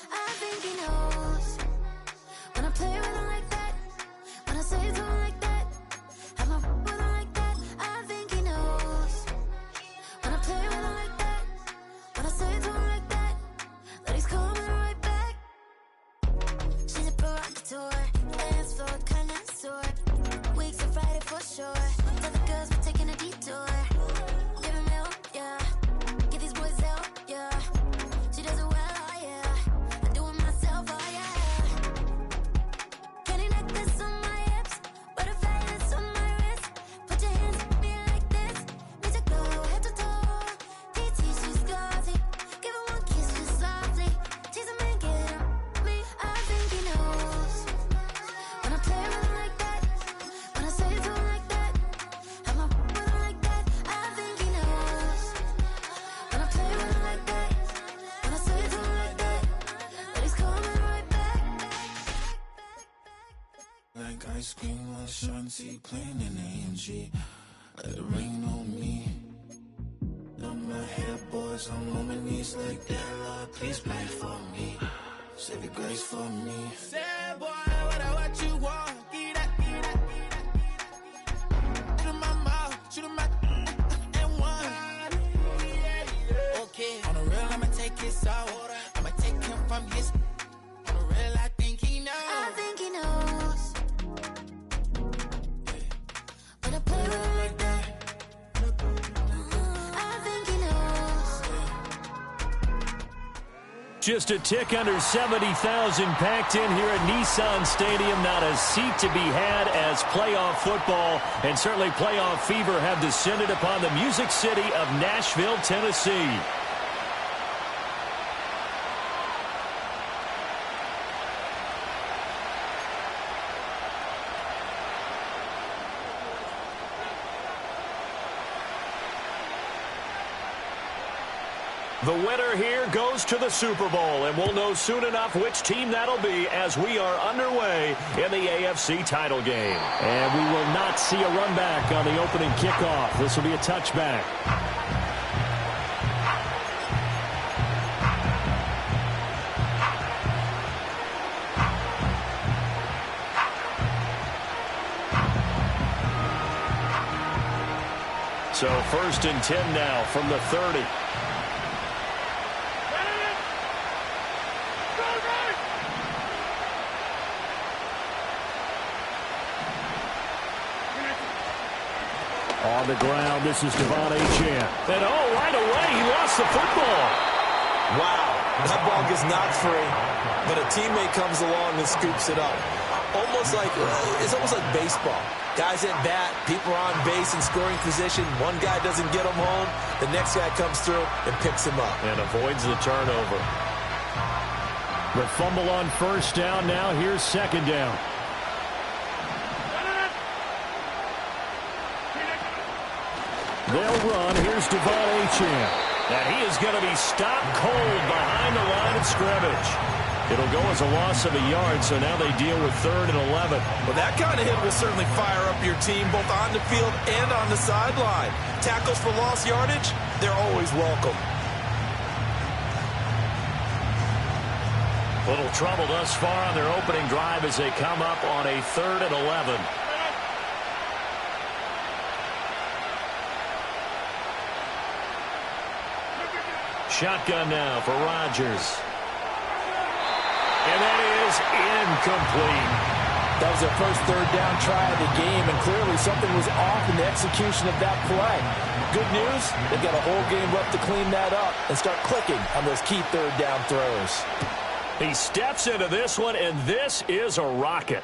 I think he knows when I play with him like that, when I say it to him like that, have my with him like that. I think he knows when I play with him like that, when I say it to him like that, that he's coming right back. She's a provocateur, dance floor connoisseur, weeks of Friday for sure. Tell the girls we're taking a detour. Give him hell, yeah. Get these boys out, yeah. She does it well. Ice cream on Shanty playing in AMG. Let it rain on me. On my hair, boys, I'm on my knees like that. Lord, please pray for me. Save your grace for me. Say, boy, what you want? Get that, get that, get that. Shoot in my mouth, shoot in my and one. Okay, on the real, I'ma take his out. I'ma take him from his. On the real, I think he knows. I think he knows. I play with him like that. I think he knows. Just a tick under 70,000 packed in here at Nissan Stadium. Not a seat to be had as playoff football and certainly playoff fever have descended upon the Music City of Nashville, Tennessee. The winner here goes to the Super Bowl, and we'll know soon enough which team that'll be as we are underway in the AFC title game. And we will not see a run back on the opening kickoff. This will be a touchback. So 1st and 10 now from the 30. On the ground, this is Devon Achane. And right away, he lost the football. Wow, that ball gets knocked free, but a teammate comes along and scoops it up. It's almost like baseball. Guys at bat, people are on base in scoring position. One guy doesn't get him home. The next guy comes through and picks him up. And avoids the turnover. The fumble on 1st down now. Here's 2nd down. They'll run. Here's Devon Achane. And he is going to be stopped cold behind the line of scrimmage. It'll go as a loss of a yard, so now they deal with 3rd and 11. Well, that kind of hit will certainly fire up your team both on the field and on the sideline. Tackles for lost yardage, they're always welcome. Little trouble thus far on their opening drive as they come up on a 3rd and 11. Shotgun now for Rodgers. And that is incomplete. That was their first third down try of the game, and clearly something was off in the execution of that play. Good news, they've got a whole game left to clean that up and start clicking on those key third down throws. He steps into this one, and this is a rocket.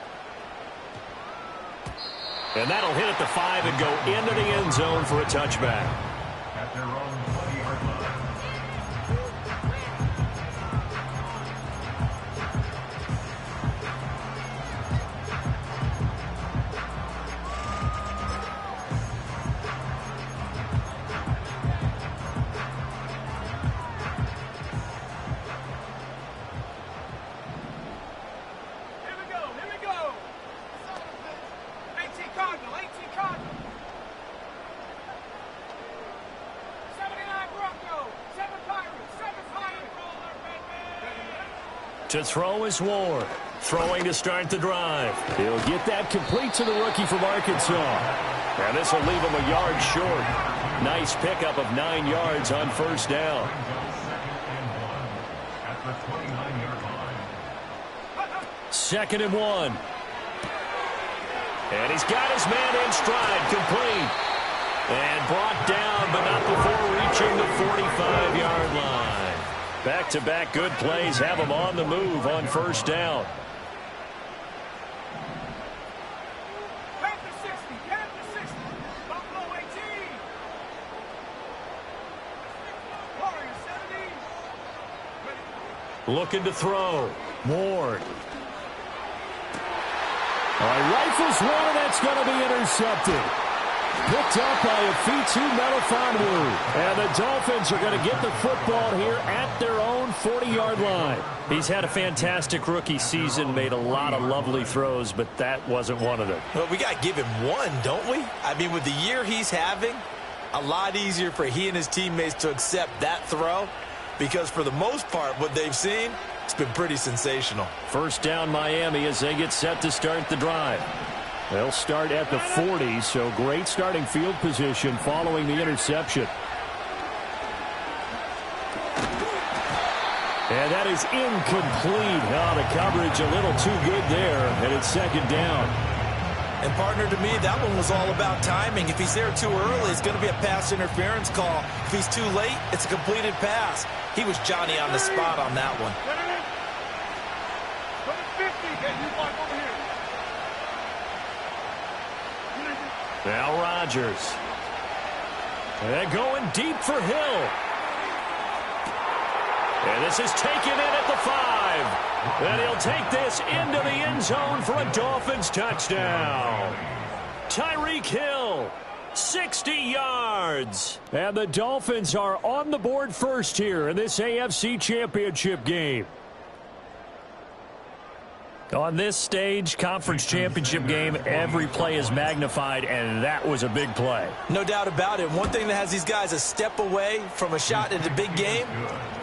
And that'll hit at the 5 and go into the end zone for a touchback. At their own 20-yard line. To throw is Ward. Throwing to start the drive. He'll get that complete to the rookie from Arkansas. And this will leave him a yard short. Nice pickup of 9 yards on first down. At the 29-yard line. 2nd and 1. And he's got his man in stride, complete. And brought down, but not before reaching the 45-yard line. Back-to-back good plays have him on the move on first down. Looking to throw. Ward. Rifles one, and that's going to be intercepted. Picked up by a Fitu Melifonwu. And the Dolphins are going to get the football here at their own 40-yard line. He's had a fantastic rookie season, made a lot of lovely throws, but that wasn't one of them. Well, we got to give him one, don't we? I mean, with the year he's having, a lot easier for he and his teammates to accept that throw, because for the most part, what they've seen, it's been pretty sensational. First down Miami as they get set to start the drive. They'll start at the 40, so great starting field position following the interception. And that is incomplete. Oh, the coverage a little too good there, and it's 2nd down. And, partner, to me, that one was all about timing. If he's there too early, it's going to be a pass interference call. If he's too late, it's a completed pass. He was Johnny on the spot on that one. Now Rodgers. And going deep for Hill. And this is taken in at the 5. And he'll take this into the end zone for a Dolphins touchdown. Tyreek Hill, 60 yards. And the Dolphins are on the board first here in this AFC Championship game. On this stage, conference championship game, every play is magnified, and that was a big play. No doubt about it. One thing that has these guys a step away from a shot at a big game,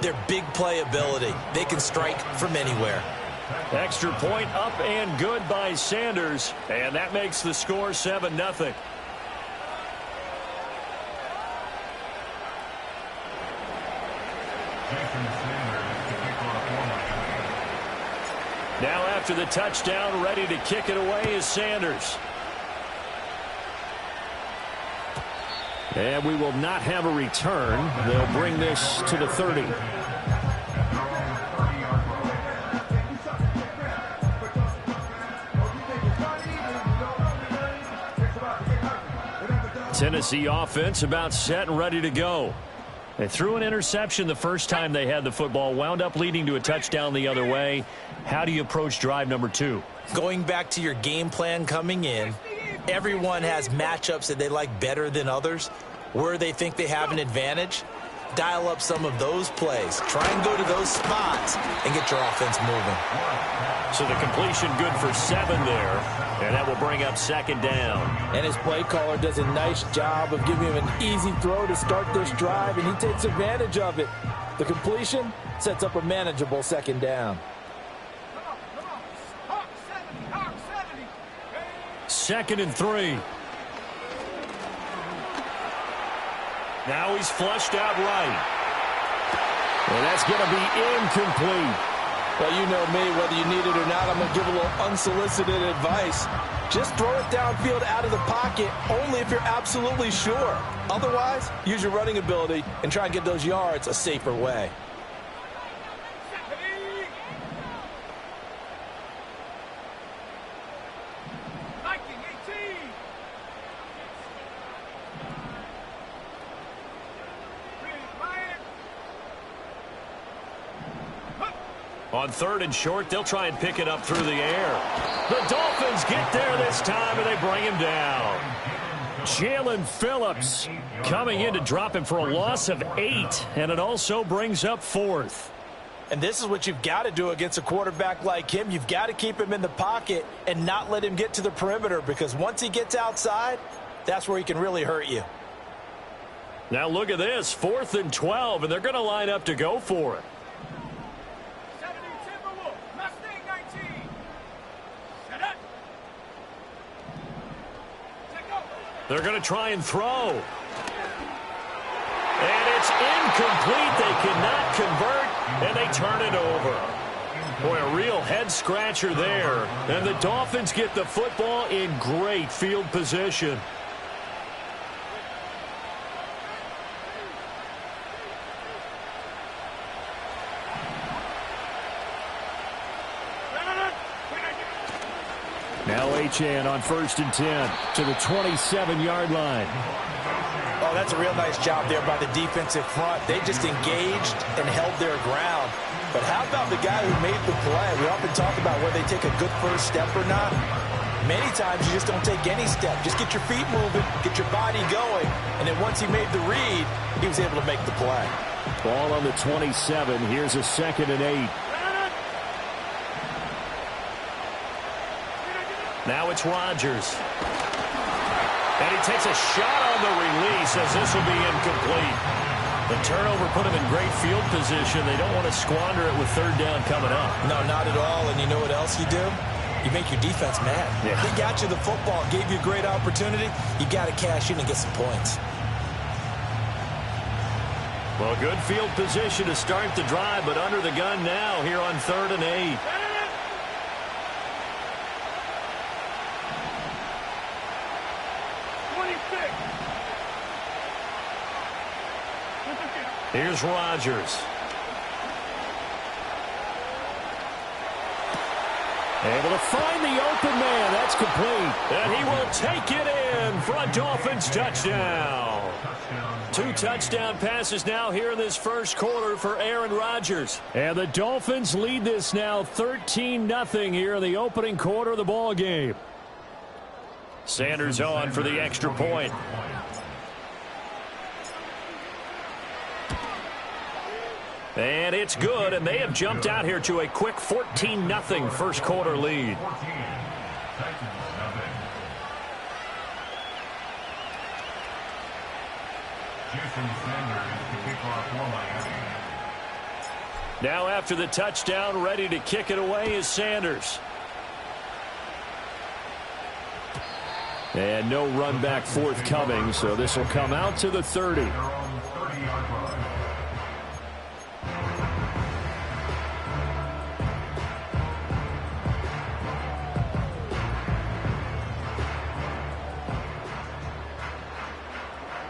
their big play ability. They can strike from anywhere. Extra point up and good by Sanders, and that makes the score 7-0. Now after the touchdown, ready to kick it away is Sanders. And we will not have a return. They'll bring this to the 30. Tennessee offense about set and ready to go. They threw an interception the first time they had the football, wound up leading to a touchdown the other way. How do you approach drive number 2? Going back to your game plan coming in, everyone has matchups that they like better than others. Where they think they have an advantage, dial up some of those plays. Try and go to those spots and get your offense moving. So the completion good for 7 there, and that will bring up 2nd down. And his play caller does a nice job of giving him an easy throw to start this drive, and he takes advantage of it. The completion sets up a manageable 2nd down. 2nd and 3. Now he's flushed out right. And that's going to be incomplete. Well, you know me, whether you need it or not, I'm going to give a little unsolicited advice. Just throw it downfield out of the pocket only if you're absolutely sure. Otherwise, use your running ability and try and get those yards a safer way. On 3rd and short, they'll try and pick it up through the air. The Dolphins get there this time, and they bring him down. Jalen Phillips coming in to drop him for a loss of 8, and it also brings up 4th. And this is what you've got to do against a quarterback like him. You've got to keep him in the pocket and not let him get to the perimeter, because once he gets outside, that's where he can really hurt you. Now look at this, 4th and 12, and they're going to line up to go for it. They're going to try and throw. And it's incomplete. They cannot convert, and they turn it over. Boy, a real head-scratcher there. And the Dolphins get the football in great field position. Now Achane on 1st and 10 to the 27-yard line. Oh, that's a real nice job there by the defensive front. They just engaged and held their ground. But how about the guy who made the play? We often talk about whether they take a good first step or not. Many times you just don't take any step. Just get your feet moving, get your body going, and then once he made the read, he was able to make the play. Ball on the 27. Here's a 2nd and 8. Now it's Rodgers. And he takes a shot on the release as this will be incomplete. The turnover put him in great field position. They don't want to squander it with 3rd down coming up. No, not at all. And you know what else you do? You make your defense mad. Yeah. They got you the football, gave you a great opportunity. You got to cash in and get some points. Well, good field position to start the drive, but under the gun now here on 3rd and 8. Here's Rodgers. Able to find the open man. That's complete. And he will take it in for a Dolphins touchdown. 2 touchdown passes now here in this first quarter for Aaron Rodgers. And the Dolphins lead this now 13-0 here in the opening quarter of the ball game. Sanders on for the extra point. And it's good, and they have jumped out here to a quick 14-0 first quarter lead. Now after the touchdown, ready to kick it away is Sanders. And no run back forthcoming, so this will come out to the 30.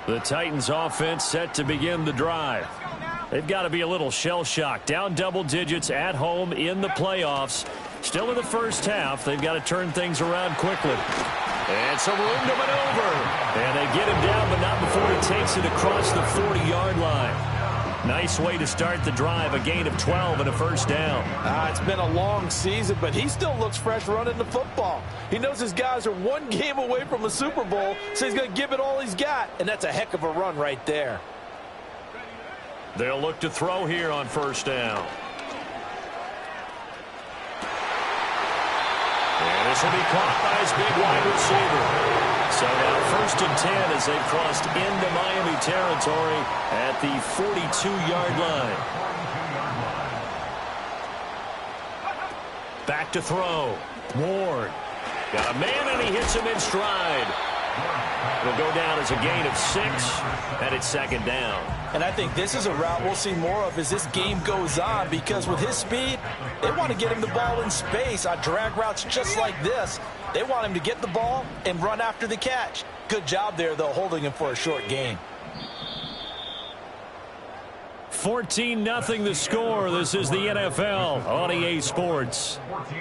The Titans offense set to begin the drive. They've got to be a little shell-shocked. Down double digits at home in the playoffs. Still in the first half. They've got to turn things around quickly. And some room to maneuver. And they get him down, but not before he takes it across the 40-yard line. Nice way to start the drive. A gain of 12 and a first down. It's been a long season, but he still looks fresh running the football. He knows his guys are one game away from a Super Bowl, so he's going to give it all he's got. And that's a heck of a run right there. They'll look to throw here on first down. And this will be caught by his big wide receiver. So now 1st and 10 as they've crossed into Miami territory at the 42-yard line. Back to throw. Ward. Got a man and he hits him in stride. It'll go down as a gain of 6, and it's second down. And I think this is a route we'll see more of as this game goes on, because with his speed, they want to get him the ball in space on drag routes just like this. They want him to get the ball and run after the catch. Good job there, though, holding him for a short gain. 14-0 the score. This is the NFL on EA Sports. 14.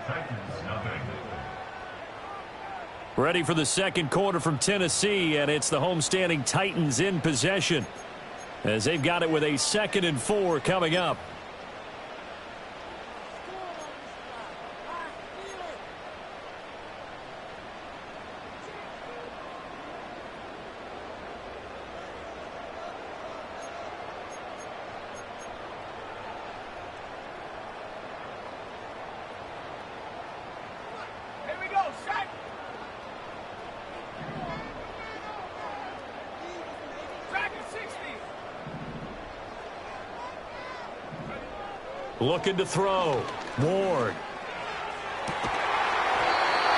Titans, nothing. Ready for the second quarter from Tennessee, and it's the homestanding Titans in possession as they've got it with a 2nd and 4 coming up. Looking to throw. Ward.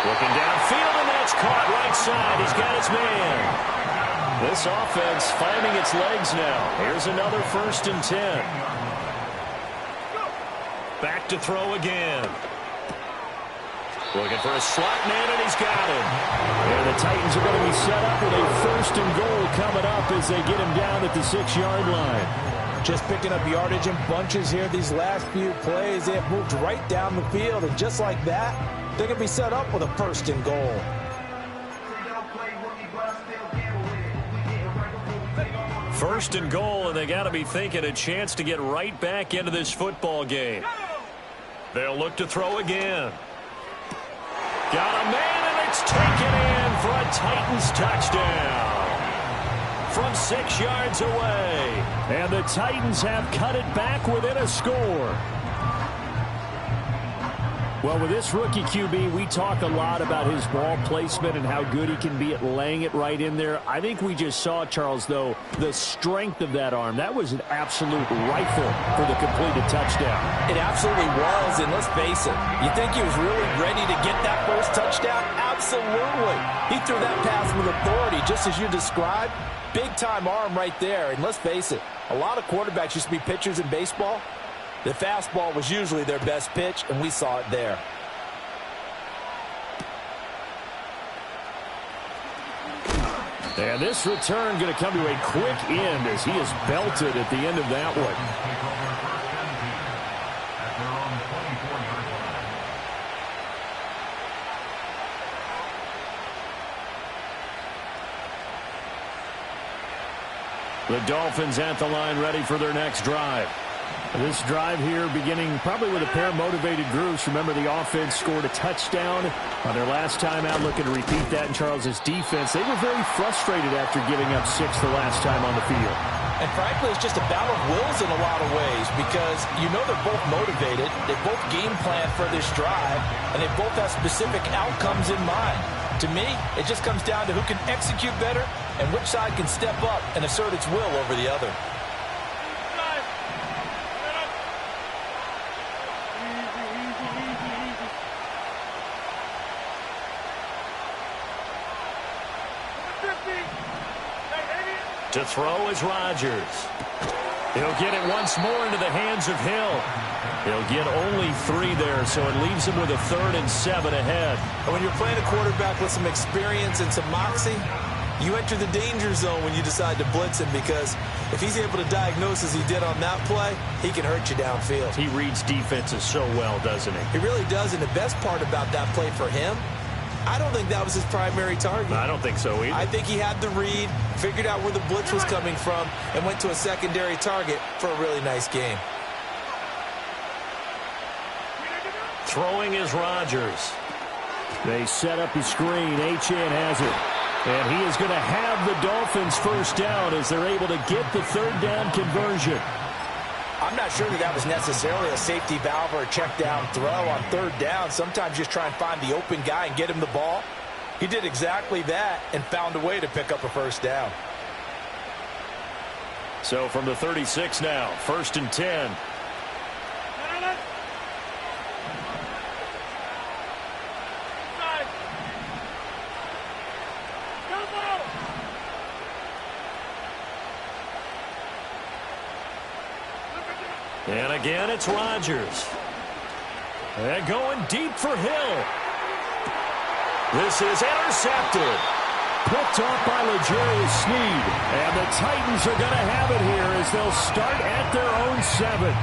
Looking downfield, and that's caught right side. He's got his man. This offense finding its legs now. Here's another 1st and 10. Back to throw again. Looking for a slot man, and he's got him. And the Titans are going to be set up with a 1st and goal coming up as they get him down at the 6-yard line. Just picking up yardage in bunches here these last few plays. They have moved right down the field, and just like that, they're going to be set up with a 1st and goal. 1st and goal, and they got to be thinking a chance to get right back into this football game. They'll look to throw again. Got a man, and it's taken in for a Titans touchdown from 6 yards away. And the Titans have cut it back within a score. Well, with this rookie QB, we talk a lot about his ball placement and how good he can be at laying it right in there. I think we just saw, Charles, though, the strength of that arm. That was an absolute rifle for the completed touchdown. It absolutely was, and let's face it, you think he was really ready to get that first touchdown? Absolutely. He threw that pass with authority, just as you described. Big-time arm right there, and let's face it, a lot of quarterbacks used to be pitchers in baseball. The fastball was usually their best pitch, and we saw it there. And this return going to come to a quick end as he is belted at the end of that one. The Dolphins at the line, ready for their next drive. This drive here beginning probably with a pair of motivated groups. Remember, the offense scored a touchdown on their last time out, looking to repeat that in Charles's defense. They were very frustrated after giving up 6 the last time on the field. And frankly, it's just a battle of wills in a lot of ways, because you know they're both motivated, they both game plan for this drive, and they both have specific outcomes in mind. To me, it just comes down to who can execute better and which side can step up and assert its will over the other. To throw is Rodgers. He'll get it once more into the hands of Hill. He'll get only 3 there, so it leaves him with a 3rd and 7 ahead. And when you're playing a quarterback with some experience and some moxie, you enter the danger zone when you decide to blitz him, because if he's able to diagnose as he did on that play, he can hurt you downfield. He reads defenses so well, doesn't he? He really does, and the best part about that play for him, I don't think that was his primary target. I don't think so either. I think he had the read, figured out where the blitz was coming from, and went to a secondary target for a really nice game. Throwing is Rodgers. They set up the screen. Achane has it. And he is going to have the Dolphins first down as they're able to get the 3rd down conversion. I'm not sure that was necessarily a safety valve or a check down throw on 3rd down. Sometimes just try and find the open guy and get him the ball. He did exactly that and found a way to pick up a first down. So from the 36 now, 1st and 10. And again, it's Rodgers. And going deep for Hill. This is intercepted. Picked off by L'Jarius Sneed. And the Titans are going to have it here as they'll start at their own 7.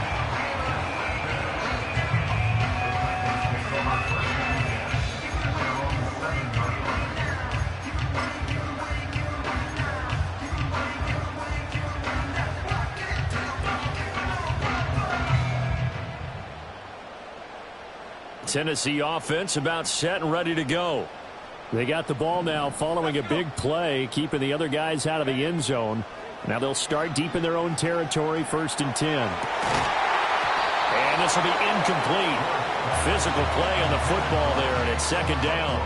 Tennessee offense about set and ready to go. They got the ball now following a big play, keeping the other guys out of the end zone. Now they'll start deep in their own territory, 1st and 10. And this will be incomplete. Physical play on the football there, and it's 2nd down.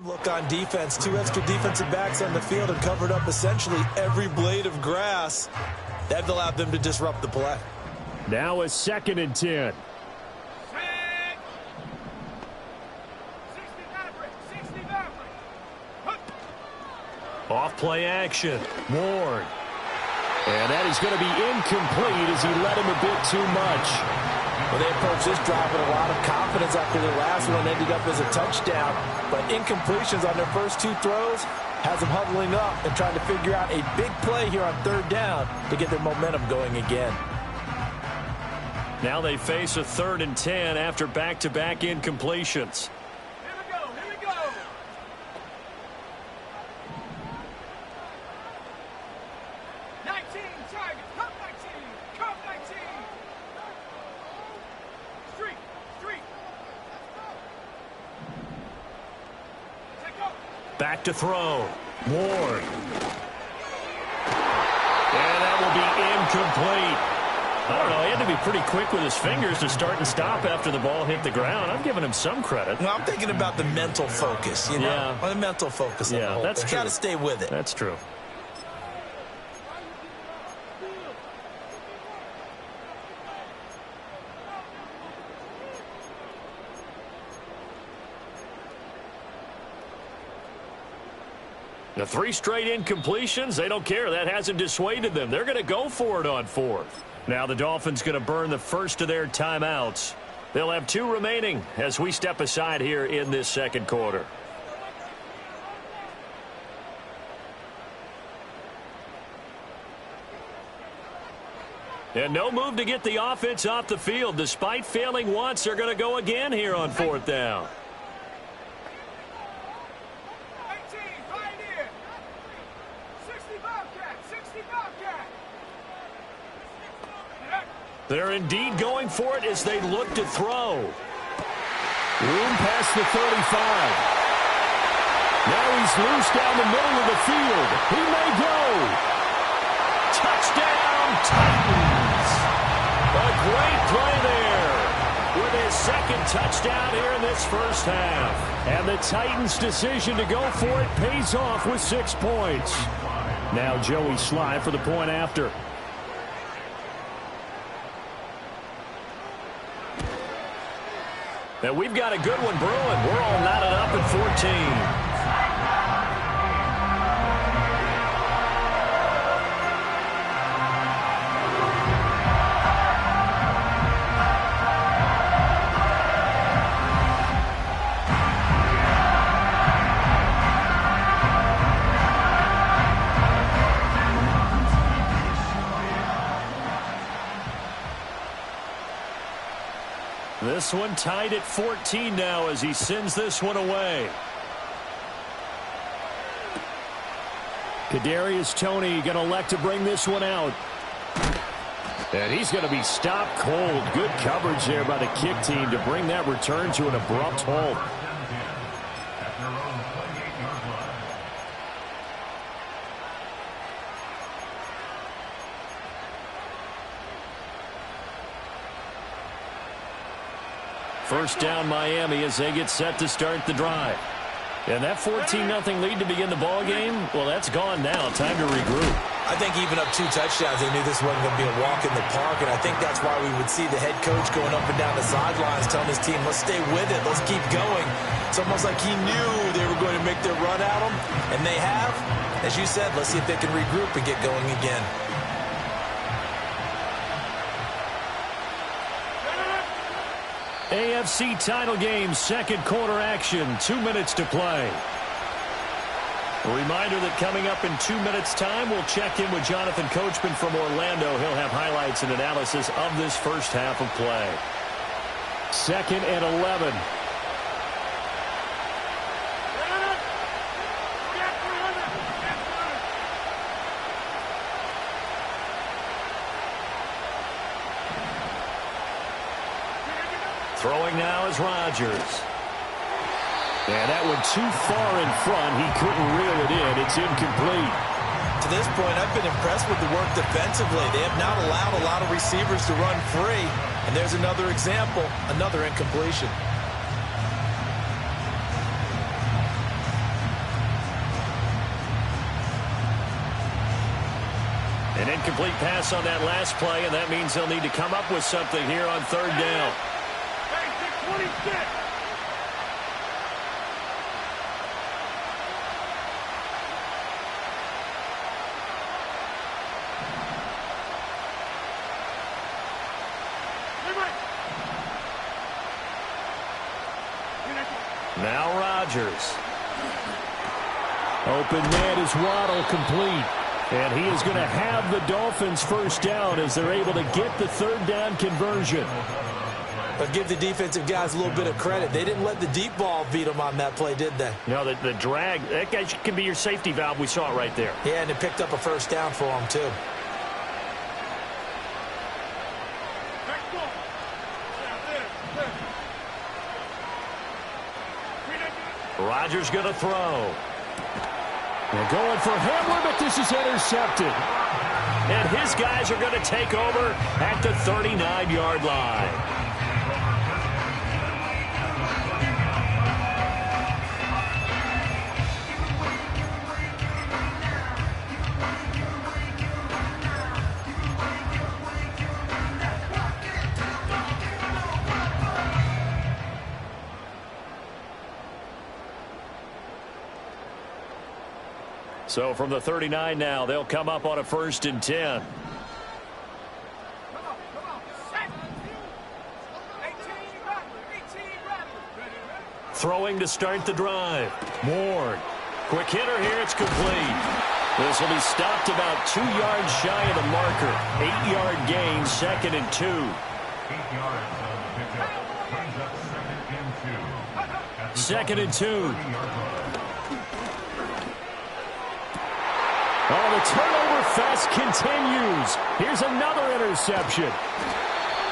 Look on defense, 2 extra defensive backs on the field and covered up essentially every blade of grass. That allowed them to disrupt the play. Now a 2nd and 10. Off play action. Ward. And that is going to be incomplete as he led him a bit too much. Well, they approached this drive with a lot of confidence after their last one. Ended up as a touchdown. But incompletions on their first 2 throws has them huddling up and trying to figure out a big play here on 3rd down to get their momentum going again. Now they face a 3rd and 10 after back-to-back incompletions. Here we go. 19, target, come 19. Street. Back to throw. Ward. And that will be incomplete. I don't know. He had to be pretty quick with his fingers to start and stop after the ball hit the ground. I'm giving him some credit. Well, I'm thinking about the mental focus, you know. Yeah. Well, the mental focus. Yeah, that's true. Got to stay with it. That's true. The 3 straight incompletions, they don't care. That hasn't dissuaded them. They're going to go for it on 4th. Now the Dolphins going to burn the first of their timeouts. They'll have 2 remaining as we step aside here in this 2nd quarter. And no move to get the offense off the field. Despite failing once, they're going to go again here on 4th down. They're indeed going for it as they look to throw. Room past the 35. Now he's loose down the middle of the field. He may go. Touchdown, Titans. A great play there with his 2nd touchdown here in this first half. And the Titans' decision to go for it pays off with 6 points. Now Joey Sly for the point after. And we've got a good one brewing. We're all knotted up at 14. This one tied at 14 now as he sends this one away. Kadarius Toney going to elect to bring this one out. And he's going to be stopped cold. Good coverage there by the kick team to bring that return to an abrupt halt. First down Miami as they get set to start the drive. And that 14-0 lead to begin the ball game, well, that's gone now. Time to regroup. I think even up 2 touchdowns, they knew this wasn't going to be a walk in the park, and I think that's why we would see the head coach going up and down the sidelines telling his team, let's stay with it, let's keep going. It's almost like he knew they were going to make their run at him, and they have. As you said, let's see if they can regroup and get going again. AFC title game, second quarter action, 2 minutes to play. A reminder that coming up in 2 minutes' time, we'll check in with Jonathan Coachman from Orlando. He'll have highlights and analysis of this first half of play. 2nd and 11. Throwing now is Rodgers. And that one too far in front. He couldn't reel it in. It's incomplete. To this point, I've been impressed with the work defensively. They have not allowed a lot of receivers to run free. And there's another example, another incompletion. An incomplete pass on that last play, and that means they'll need to come up with something here on third down. 26. Now Rodgers. Open man is Waddle, complete. And he is going to have the Dolphins first down as they're able to get the third down conversion. But give the defensive guys a little bit of credit. They didn't let the deep ball beat them on that play, did they? No, the drag, that guy can be your safety valve. We saw it right there. Yeah, and it picked up a first down for them, too. Rodgers going to throw. They're going for Hamler, but this is intercepted. And his guys are going to take over at the 39-yard line. So from the 39 now, they'll come up on a 1st and 10. Throwing to start the drive. Ward. Quick hitter here. It's complete. This will be stopped about 2 yards shy of the marker. 8-yard gain, 2nd and 2. 8 yards on the pickup. Brings up 2nd and 2. 2nd and 2. Oh, the turnover fest continues. Here's another interception.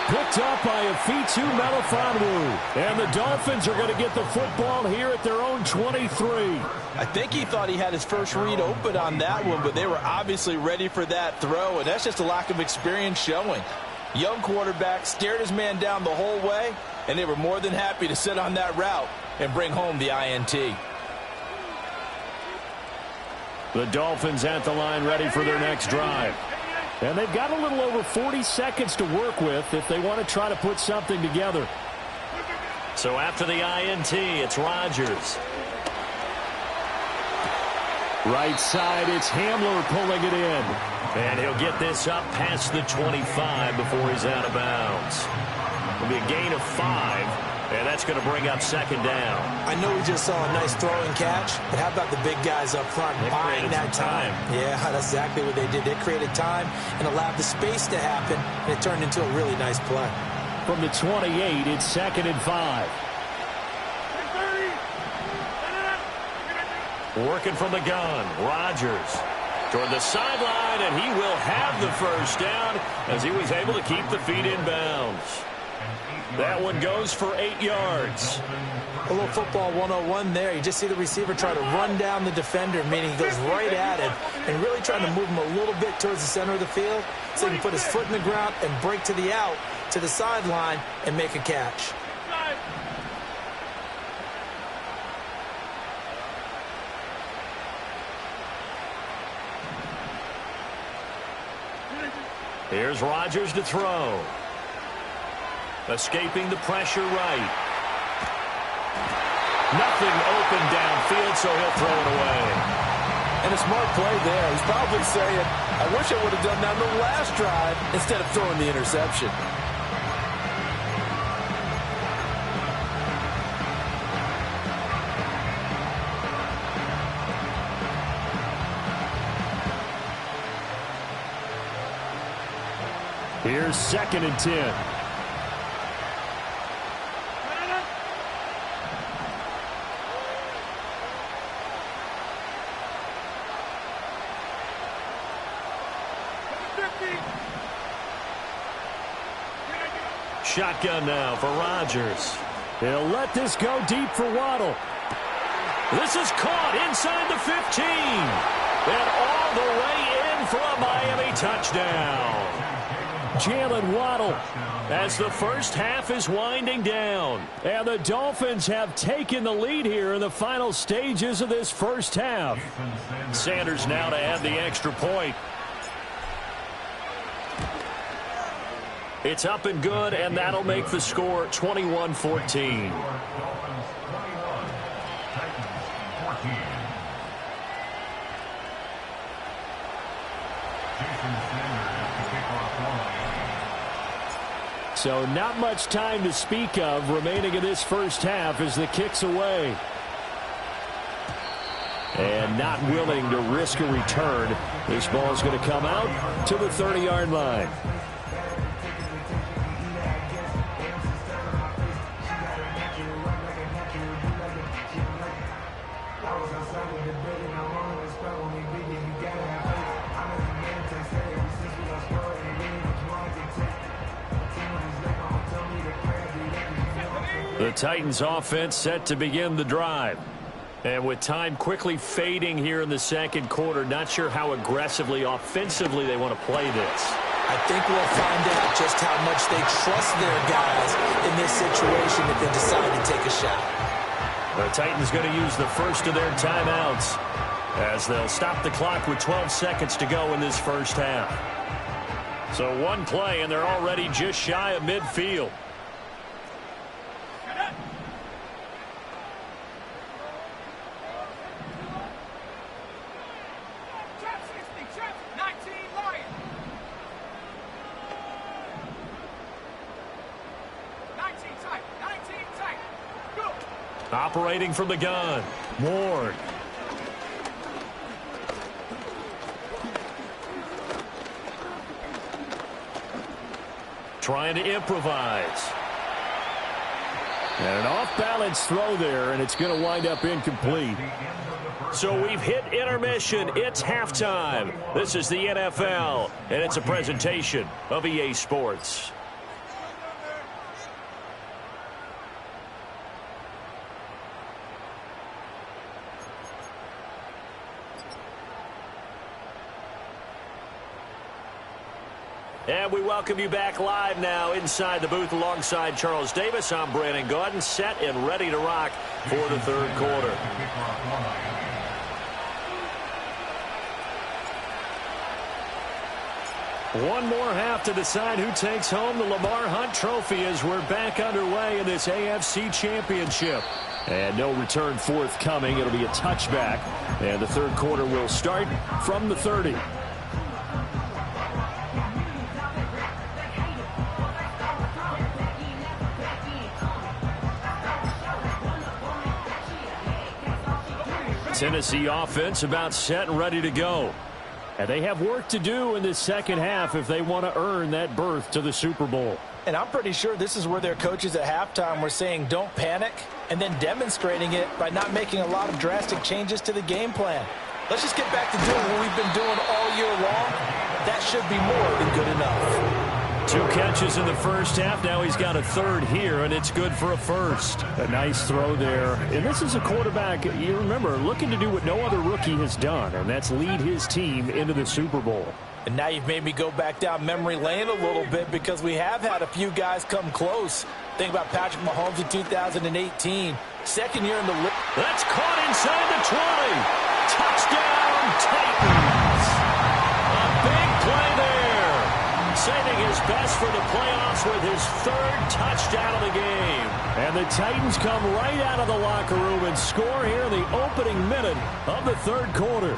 Picked up by Afitu Melifonwu. And the Dolphins are going to get the football here at their own 23. I think he thought he had his first read open on that one, but they were obviously ready for that throw, and that's just a lack of experience showing. Young quarterback stared his man down the whole way, and they were more than happy to sit on that route and bring home the INT. The Dolphins at the line ready for their next drive. And they've got a little over 40 seconds to work with if they want to try to put something together. So after the INT, it's Rodgers. Right side, it's Hamler pulling it in. And he'll get this up past the 25 before he's out of bounds. It'll be a gain of 5. And that's going to bring up 2nd down. I know we just saw a nice throwing catch, but how about the big guys up front buying that time? Yeah, that's exactly what they did. They created time and allowed the space to happen, and it turned into a really nice play. From the 28, it's 2nd and 5. Working from the gun, Rodgers toward the sideline, and he will have the first down as he was able to keep the feet in bounds. That one goes for 8 yards. A little football 101 there. You just see the receiver try to run down the defender, meaning he goes right at it, and really trying to move him a little bit towards the center of the field so he can put his foot in the ground and break to the out, to the sideline, and make a catch. Here's Rodgers to throw. Escaping the pressure right. Nothing open downfield, so he'll throw it away. And a smart play there. He's probably saying, I wish I would have done that on the last drive instead of throwing the interception. Here's 2nd and 10. Shotgun now for Rodgers. He'll let this go deep for Waddle. This is caught inside the 15. And all the way in for a Miami touchdown. Jalen Waddle. As the first half is winding down. And the Dolphins have taken the lead here in the final stages of this first half. Sanders now to add the extra point. It's up and good, and that'll make the score 21-14. So not much time to speak of remaining in this first half as the kick's away. And not willing to risk a return. This ball's going to come out to the 30-yard line. The Titans offense set to begin the drive. And with time quickly fading here in the second quarter, not sure how aggressively, offensively they want to play this. I think we'll find out just how much they trust their guys in this situation if they decide to take a shot. The Titans going to use the first of their timeouts as they'll stop the clock with 12 seconds to go in this first half. So one play, and they're already just shy of midfield. Operating from the gun, Ward. Trying to improvise. And an off-balance throw there, and it's going to wind up incomplete. So we've hit intermission. It's halftime. This is the NFL, and it's a presentation of EA Sports. And we welcome you back live now inside the booth alongside Charles Davis. I'm Brandon Gaudin, set and ready to rock for the third quarter. One more half to decide who takes home the Lamar Hunt Trophy as we're back underway in this AFC Championship. And no return forthcoming. It'll be a touchback. And the third quarter will start from the 30. Tennessee offense about set and ready to go. And they have work to do in this second half if they want to earn that berth to the Super Bowl. And I'm pretty sure this is where their coaches at halftime were saying don't panic, and then demonstrating it by not making a lot of drastic changes to the game plan. Let's just get back to doing what we've been doing all year long. That should be more than good enough. 2 catches in the first half. Now he's got a third here, and it's good for a first. A nice throw there. And this is a quarterback, you remember, looking to do what no other rookie has done, and that's lead his team into the Super Bowl. And now you've made me go back down memory lane a little bit because we have had a few guys come close. Think about Patrick Mahomes in 2018. Second year in the league. That's caught inside the 20. Touchdown, Titans. A big play there. his best for the playoffs with his 3rd touchdown of the game. And the Titans come right out of the locker room and score here in the opening minute of the 3rd quarter.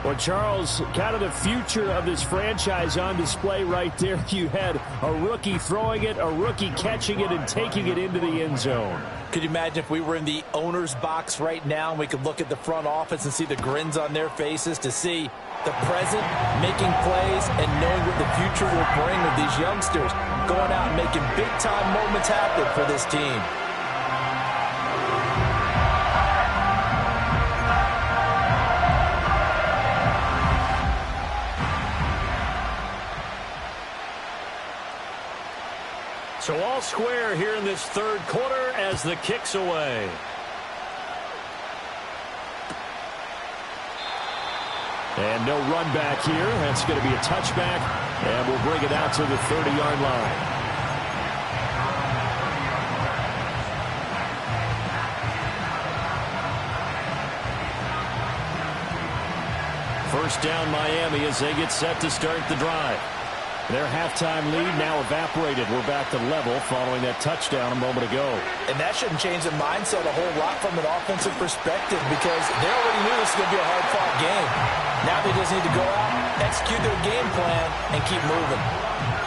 Well, Charles, kind of the future of this franchise on display right there. You had a rookie throwing it, a rookie catching it, and taking it into the end zone. Could you imagine if we were in the owner's box right now and we could look at the front office and see the grins on their faces, to see the present making plays and knowing what the future will bring with these youngsters going out and making big-time moments happen for this team. So all square here in this 3rd quarter as the kick's away. And no run back here. That's going to be a touchback, and we'll bring it out to the 30-yard line. First down Miami as they get set to start the drive. Their halftime lead now evaporated. We're back to level following that touchdown a moment ago. And that shouldn't change the mindset a whole lot from an offensive perspective, because they already knew this was going to be a hard-fought game. Now they just need to go out, execute their game plan, and keep moving.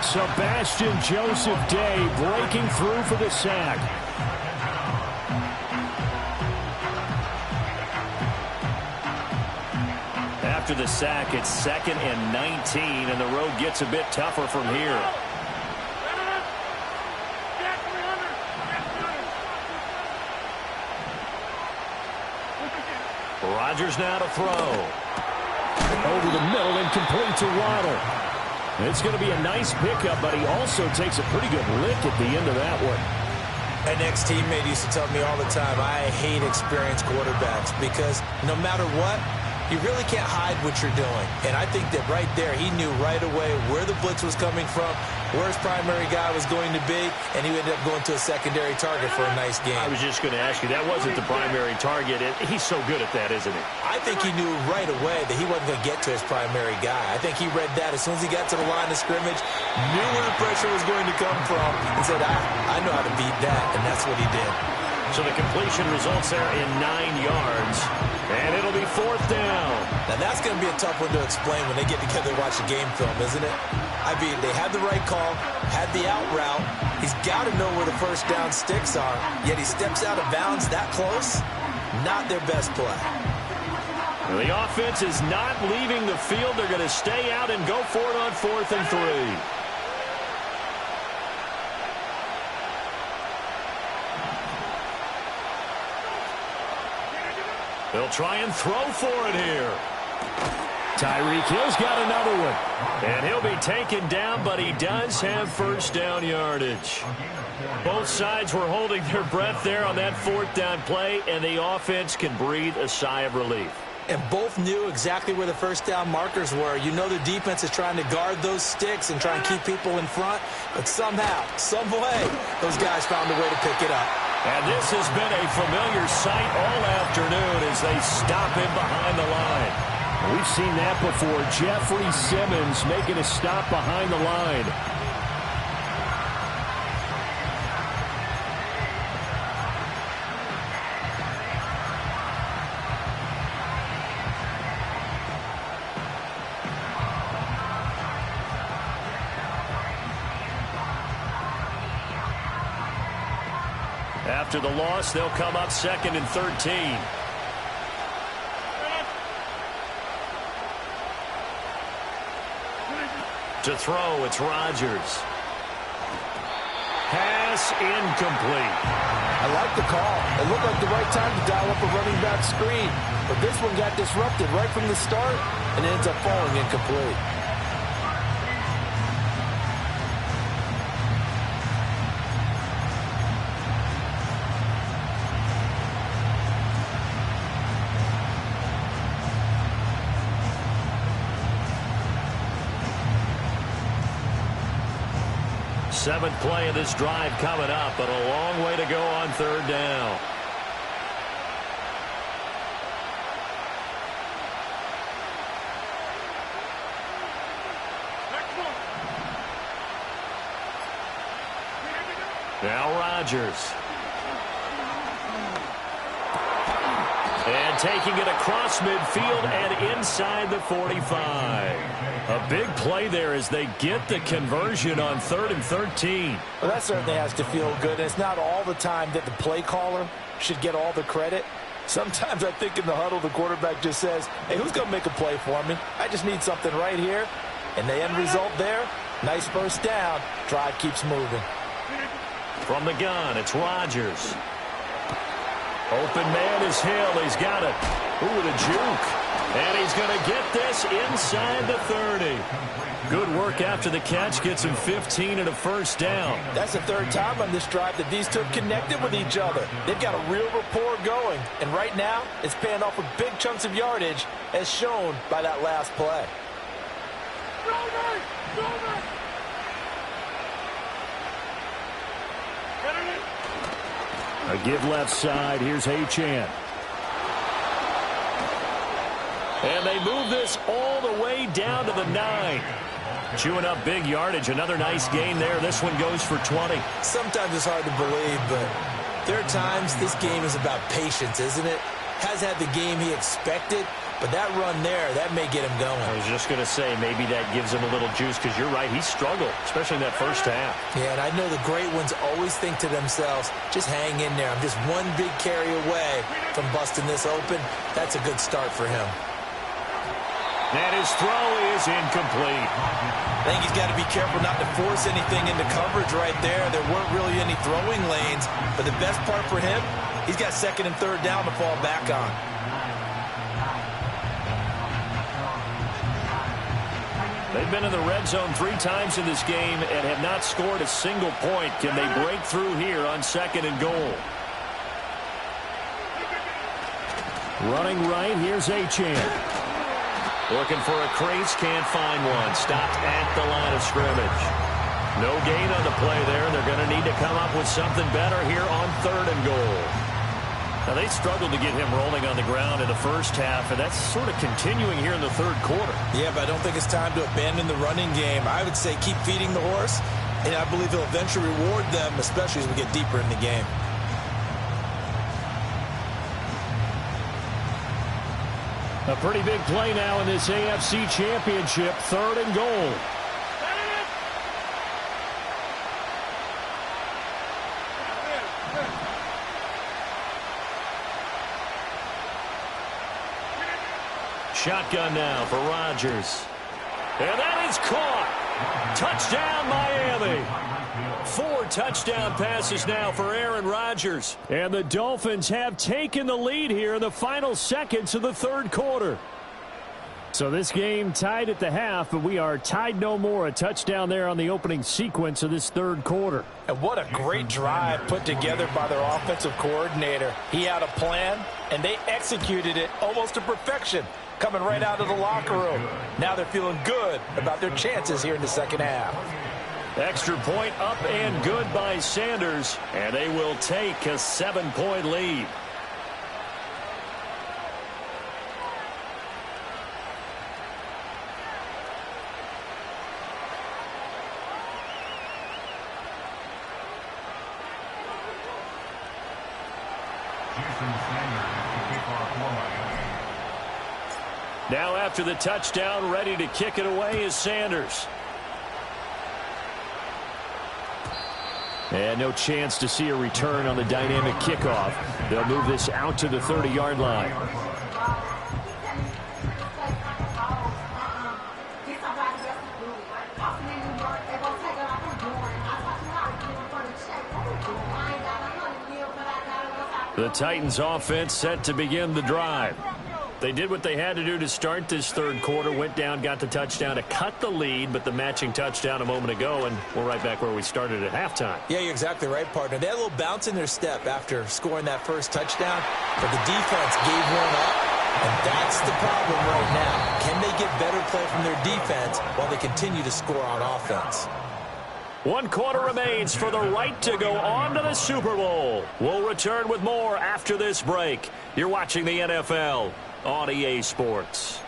Sebastian Joseph Day breaking through for the sack. After the sack, it's 2nd and 19, and the road gets a bit tougher from here. Rodgers now to throw. Over the middle and complete to Waddle. It's going to be a nice pickup, but he also takes a pretty good lick at the end of that one. An ex-teammate used to tell me all the time, I hate experienced quarterbacks, because no matter what, you really can't hide what you're doing. And I think that right there, he knew right away where the blitz was coming from, where his primary guy was going to be, and he ended up going to a secondary target for a nice game. I was just going to ask you, that wasn't the primary target. He's so good at that, isn't he? I think he knew right away that he wasn't going to get to his primary guy. I think he read that as soon as he got to the line of scrimmage, knew where the pressure was going to come from, and said, I know how to beat that, and that's what he did. So the completion results there in 9 yards, and it'll be 4th down. Now that's going to be a tough one to explain when they get together and watch the game film, isn't it? I mean, they had the right call, had the out route. He's got to know where the first down sticks are, yet he steps out of bounds that close. Not their best play. The offense is not leaving the field. They're going to stay out and go for it on 4th and 3. They'll try and throw for it here. Tyreek Hill's got another one. And he'll be taken down, but he does have first down yardage. Both sides were holding their breath there on that 4th down play, and the offense can breathe a sigh of relief. And both knew exactly where the first down markers were. You know the defense is trying to guard those sticks and try and keep people in front, but somehow, some way, those guys found a way to pick it up. And this has been a familiar sight all afternoon as they stop him behind the line. We've seen that before. Jeffrey Simmons making a stop behind the line. After the loss, they'll come up 2nd and 13. To throw, it's Rodgers. Pass incomplete. I like the call. It looked like the right time to dial up a running back screen. But this one got disrupted right from the start and ends up falling incomplete. Seventh play of this drive coming up, but a long way to go on 3rd down. Now Rodgers. And taking it across midfield and inside the 45. A big play there as they get the conversion on 3rd and 13. Well, that certainly has to feel good. And it's not all the time that the play caller should get all the credit. Sometimes I think in the huddle, the quarterback just says, hey, who's going to make a play for me? I just need something right here. And the end result there, nice first down. Drive keeps moving. From the gun, it's Rodgers. Open man is Hill. He's got it. Ooh, with a juke. And he's going to get this inside the 30. Good work after the catch. Gets him 15 and a first down. That's the third time on this drive that these two have connected with each other. They've got a real rapport going. And right now, it's paying off with big chunks of yardage, as shown by that last play. A give left side. Here's Achane. And they move this all the way down to the 9. Chewing up big yardage. Another nice gain there. This one goes for 20. Sometimes it's hard to believe, but there are times this game is about patience, isn't it? Has had the game he expected, but that run there, that may get him going. I was just going to say, maybe that gives him a little juice, because you're right, he struggled, especially in that first half. Yeah, and I know the great ones always think to themselves, just hang in there. I'm just one big carry away from busting this open. That's a good start for him. And his throw is incomplete. I think he's got to be careful not to force anything into coverage right there. There weren't really any throwing lanes, but the best part for him, he's got 2nd and 3rd down to fall back on. They've been in the red zone 3 times in this game and have not scored a single point. Can they break through here on 2nd and goal? Running right, here's Achane. Looking for a crease, can't find one. Stopped at the line of scrimmage. No gain on the play there. They're going to need to come up with something better here on 3rd and goal. Now, they struggled to get him rolling on the ground in the first half, and that's sort of continuing here in the 3rd quarter. Yeah, but I don't think it's time to abandon the running game. I would say keep feeding the horse, and I believe he'll eventually reward them, especially as we get deeper in the game. A pretty big play now in this AFC Championship, 3rd and goal. Shotgun now for Rodgers. And that is caught. Touchdown, Miami. 4 touchdown passes now for Aaron Rodgers. And the Dolphins have taken the lead here in the final seconds of the 3rd quarter. So this game tied at the half, but we are tied no more. A touchdown there on the opening sequence of this 3rd quarter. And what a great drive put together by their offensive coordinator. He had a plan, and they executed it almost to perfection, coming right out of the locker room. Now they're feeling good about their chances here in the 2nd half. Extra point up and good by Sanders, and they will take a 7-point lead. Now after the touchdown, ready to kick it away is Sanders. And no chance to see a return on the dynamic kickoff. They'll move this out to the 30-yard line. The Titans offense set to begin the drive. They did what they had to do to start this 3rd quarter, went down, got the touchdown to cut the lead, but the matching touchdown a moment ago, and we're right back where we started at halftime. Yeah, you're exactly right, partner. They had a little bounce in their step after scoring that first touchdown, but the defense gave one up, and that's the problem right now. Can they get better play from their defense while they continue to score on offense? 1 quarter remains for the right to go on to the Super Bowl. We'll return with more after this break. You're watching the NFL on EA Sports.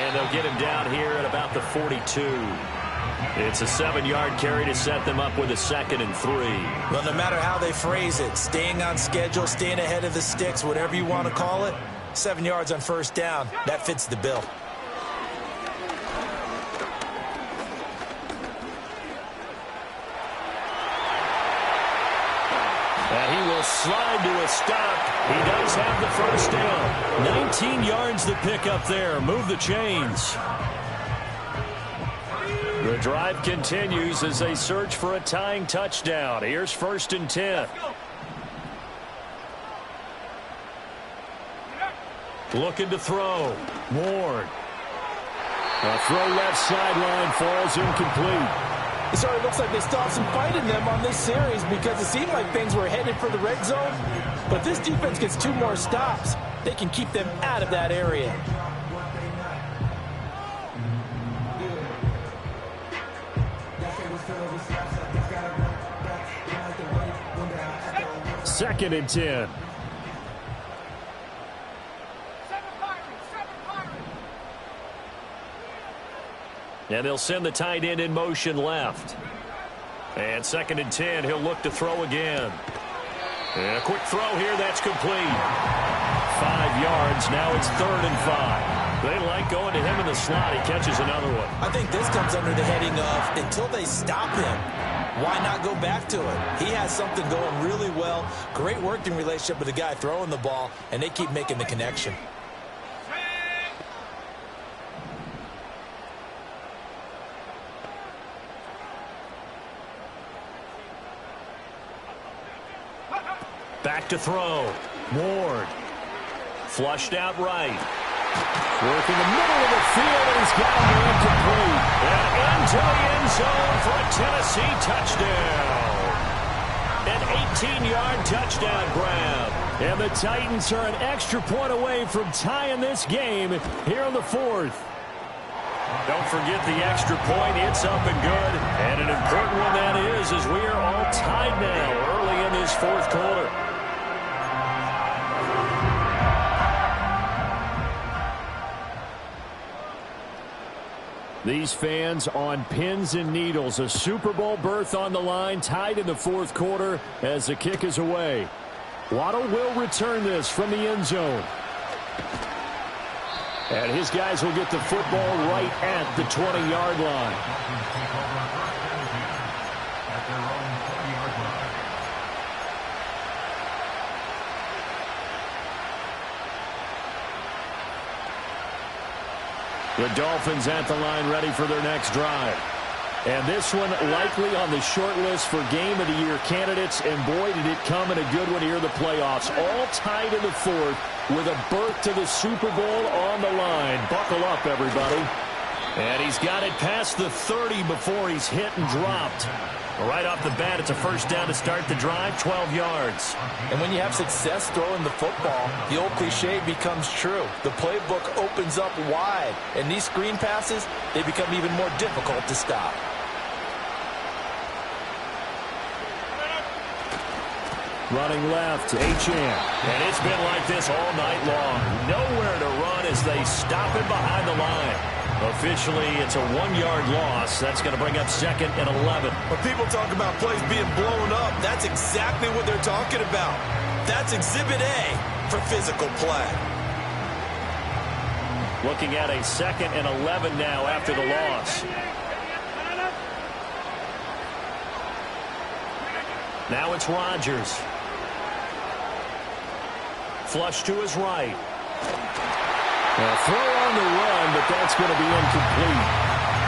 And they'll get him down here at about the 42. It's a 7-yard carry to set them up with a 2nd and 3. Well, no matter how they phrase it, staying on schedule, staying ahead of the sticks, whatever you want to call it, 7 yards on first down, that fits the bill. And he will slide to a stop. He does have the first down. 19 yards to pick up there. Move the chains. The drive continues as they search for a tying touchdown. Here's 1st and 10. Looking to throw. Ward. A throw left sideline, falls incomplete. It sort of looks like they still have some fight in them on this series because it seemed like things were headed for the red zone. But if this defense gets 2 more stops, they can keep them out of that area. Second and 10. And they'll send the tight end in motion left. And 2nd and 10, he'll look to throw again. And a quick throw here, that's complete. 5 yards, now it's 3rd and 5. They like going to him in the slot. He catches another one. I think this comes under the heading of until they stop him, why not go back to it? He has something going really well. Great working relationship with the guy throwing the ball, and they keep making the connection. Back to throw. Ward. Flushed out right. Working the middle of the field, and he's got him incomplete. And into the end zone for a Tennessee touchdown. An 18-yard touchdown grab. And the Titans are an extra point away from tying this game here in the 4th. Don't forget the extra point. It's up and good. And an important one that is, as we are all tied now early in this 4th quarter. These fans on pins and needles. A Super Bowl berth on the line, tied in the 4th quarter as the kick is away. Waddle will return this from the end zone. And his guys will get the football right at the 20-yard line. The Dolphins at the line ready for their next drive. And this one likely on the short list for Game of the Year candidates. And boy, did it come in a good one here in the playoffs. All tied in the 4th with a berth to the Super Bowl on the line. Buckle up, everybody. And he's got it past the 30 before he's hit and dropped. Right off the bat, it's a first down to start the drive, 12 yards. And when you have success throwing the football, the old cliche becomes true. The playbook opens up wide, and these screen passes, they become even more difficult to stop. Running left, Achane. And it's been like this all night long. Nowhere to run as they stop him behind the line. Officially, it's a 1-yard loss. That's going to bring up 2nd and 11. When people talk about plays being blown up, that's exactly what they're talking about. That's Exhibit A for physical play. Looking at a 2nd and 11 now after the loss. Now it's Rodgers. Flush to his right. A throw on the run, but that's going to be incomplete.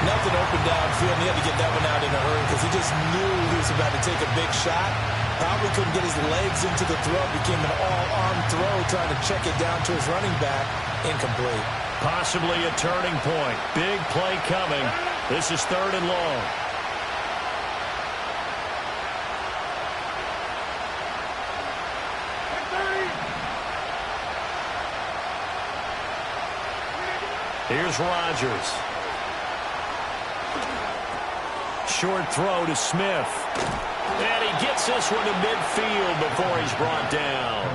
Nothing open downfield, and he had to get that one out in a hurry because he just knew he was about to take a big shot. Probably couldn't get his legs into the throw. Became an all-arm throw, trying to check it down to his running back. Incomplete. Possibly a turning point. Big play coming. This is 3rd and long. Here's Rodgers. Short throw to Smith. And he gets this one to midfield before he's brought down.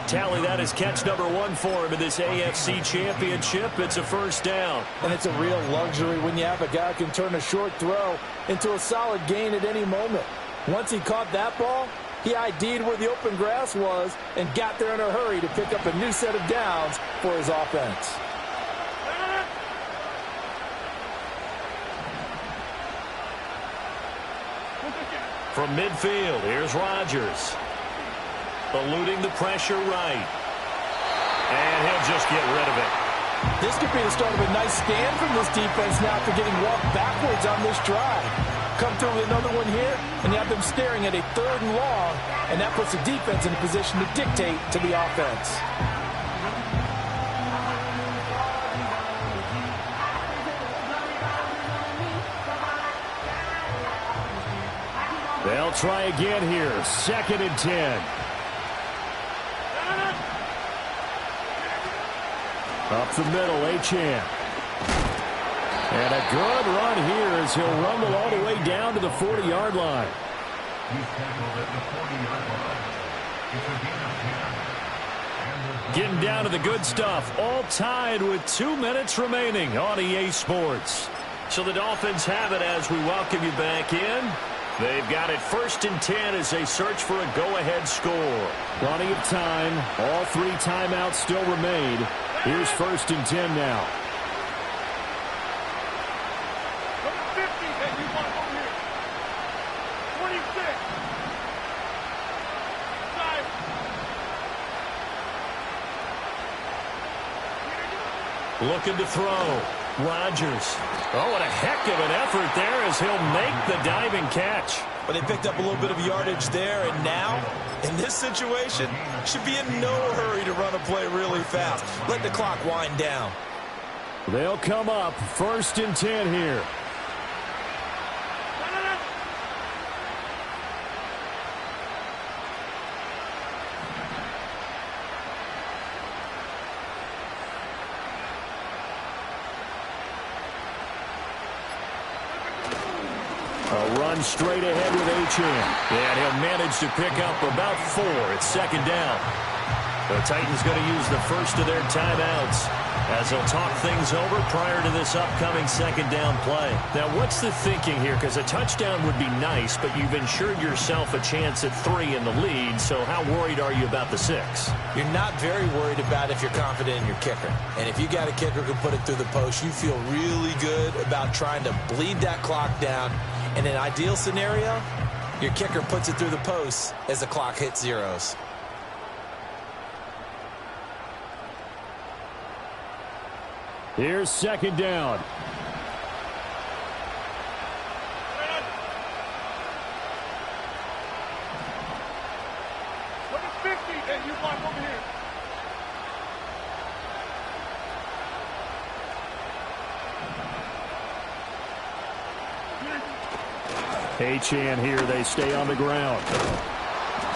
Tally, that is catch number 1 for him in this AFC Championship. It's a first down. And it's a real luxury when you have a guy who can turn a short throw into a solid gain at any moment. Once he caught that ball, he ID'd where the open grass was and got there in a hurry to pick up a new set of downs for his offense. From midfield, here's Rodgers. Eluding the pressure right. And he'll just get rid of it. This could be the start of a nice stand from this defense now after getting walked backwards on this drive. Come through with another one here, and you have them staring at a 3rd and long, and that puts the defense in a position to dictate to the offense. They'll try again here. 2nd and 10. Up the middle, Achane. And a good run here as he'll rumble all the way down to the 40-yard line. He's tackled at the 40-yard line. It's a gain of 10. Getting down to the good stuff. All tied with 2 minutes remaining on EA Sports. So the Dolphins have it as we welcome you back in. They've got it 1st and 10 as they search for a go-ahead score. Plenty of time. All 3 timeouts still remain. Here's 1st and 10 now. Number 50, and you want over here. 26. Side. Looking to throw. Rodgers. Oh, what a heck of an effort there as he'll make the diving catch. But they picked up a little bit of yardage there, and now, in this situation, should be in no hurry to run a play really fast. Let the clock wind down. They'll come up 1st and 10 here. A run straight ahead with Achane. And he'll manage to pick up about 4. It's 2nd down. The Titans going to use the first of their timeouts as they'll talk things over prior to this upcoming 2nd down play. Now, what's the thinking here? Because a touchdown would be nice, but you've ensured yourself a chance at 3 in the lead, so how worried are you about the 6? You're not very worried about if you're confident in your kicker. And if you got a kicker who can put it through the post, you feel really good about trying to bleed that clock down. In an ideal scenario, your kicker puts it through the post as the clock hits zeros. Here's 2nd down. Number 50, and you want over here. Achane here. They stay on the ground.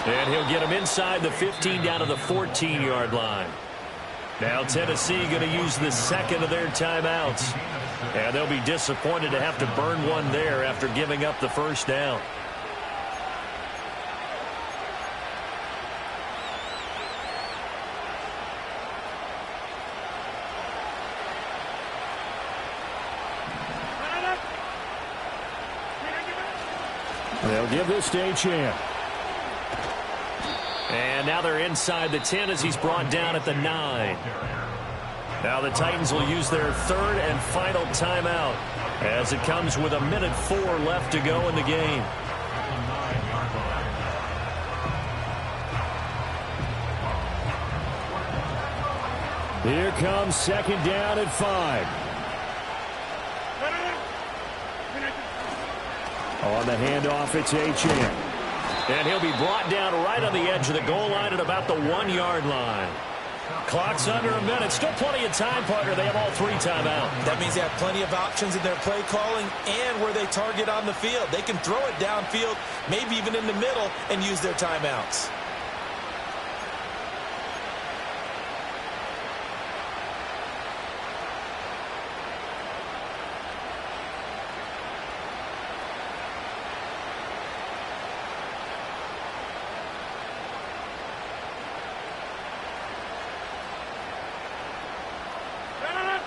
And he'll get him inside the 15 down to the 14-yard line. Now Tennessee going to use the 2nd of their timeouts. And they'll be disappointed to have to burn one there after giving up the 1st down. They'll give this to Achane. And now they're inside the 10 as he's brought down at the 9. Now the Titans will use their 3rd and final timeout as it comes with 1:04 left to go in the game. Here comes 2nd down at 5. On the handoff, it's Achane. And he'll be brought down right on the edge of the goal line at about the 1-yard line. Clock's under a minute. Still plenty of time, partner. They have all 3 timeouts. That means they have plenty of options in their play calling and where they target on the field. They can throw it downfield, maybe even in the middle, and use their timeouts.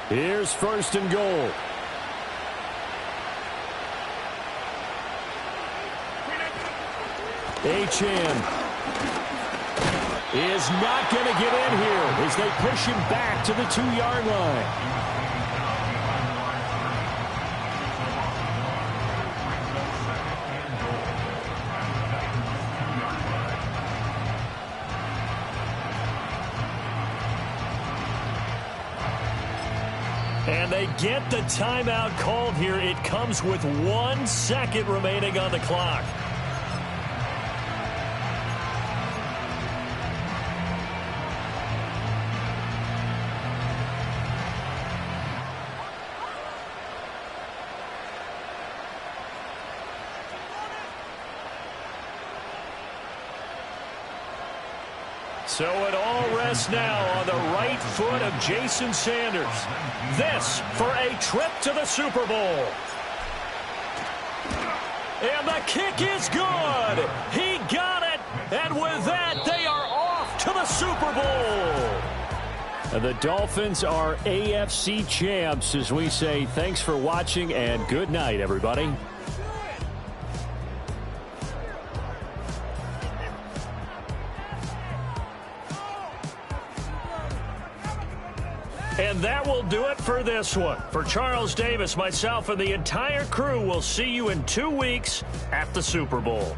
Here's first and goal. Achane is not going to get in here as they push him back to the 2-yard line. And they get the timeout called here. It comes with 1 second remaining on the clock. So it all rests now on the right foot of Jason Sanders. This for a trip to the Super Bowl. And the kick is good. He got it. And with that, they are off to the Super Bowl. And the Dolphins are AFC champs as we say thanks for watching and good night, everybody. And that will do it for this one. For Charles Davis, myself, and the entire crew, we'll see you in 2 weeks at the Super Bowl.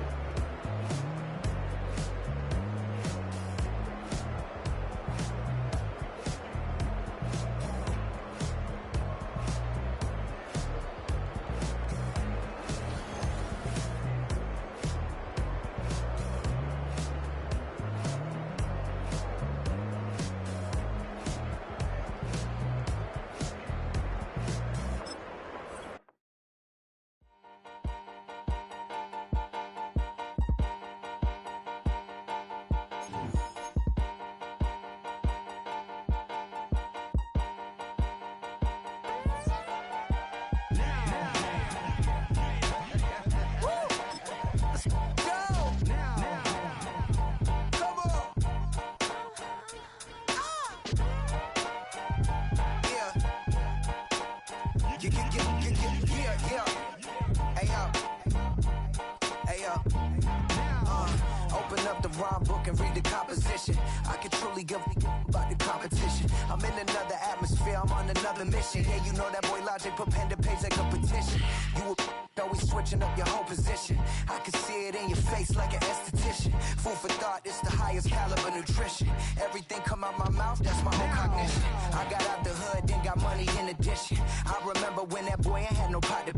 Open up the rhyme book and read the composition. I can truly give about the competition. I'm in another atmosphere, I'm on another mission. Yeah, you know that boy Logic put pen to page like a petition. You always switching up your whole position. I can see it in your face like an esthetician. Food for thought, it's the highest caliber nutrition. Everything come out my mouth, that's my own cognition. I got out the hood, then got money in addition. I remember when that boy ain't had no pot to.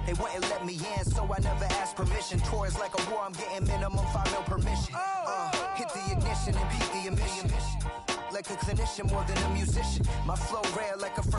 They wouldn't let me in, so I never asked permission. Tours like a war, I'm getting minimum 5 mil permission. Hit the ignition and beat the emission. Like a clinician more than a musician. My flow rare like a